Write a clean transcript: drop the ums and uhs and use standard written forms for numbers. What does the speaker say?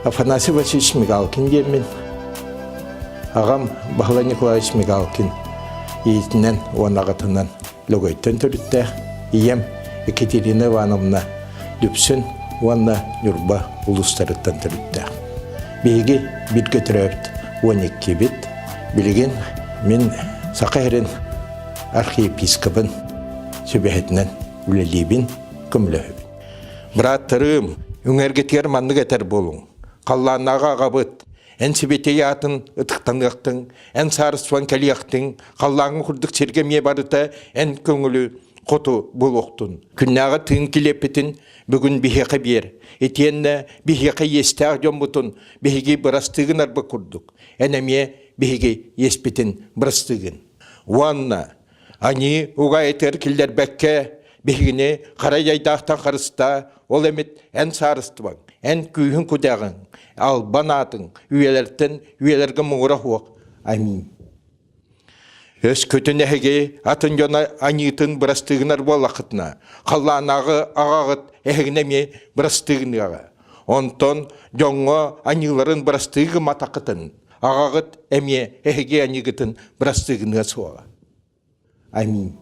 Афанасий Васильевич Мигалкин демен. Ағам Бахла Николаевич Мигалкин иетінен онағатынан лөгөйттен түрітті. Ием Екатерина Ивановна Дүпсін онна Нюрба улыстарыттан түрітті. Бейгі бір көтірәбіт 12 бит. Білген мен Сақайрын архиепископын сөбәхетінен үлелейбін күмілі. Браттарым, үңергетер манны кетер болуң. Қалланаға ғабыт, ән себетей атын ұтықтан ғақтың, ән сарысуан кәлі ғақтың, қаллаңы құрдық сергеме барыта ән көңілі қоту бұл оқтын. Күннаға тың келепетін бүгін бейхеқі бер. Етенні бейхеқі естәғ жон бұтын бейхеге бұрастығын арбы құрдық. Әнәме бейхеге еспетін бұрастығын. Уанна, ани уға етер келдер бәкке, бейгіне қарай айдақтан қарыста, ол әмет ән сарыстыбаң, ән күйін күдәғың, ал банатың, үйелерден үйелерге мұғыра хуақ. Амин. Өз көтін әхеге атын жона анитын бұрастығынар болақытына, қалланағы ағағыт әхігінеме бұрастығынаға. Онтон жоңға аниларын бұрастығы матақытын, ағағыт әме әхеге анигытын бұрастығынаға суаға. Амин.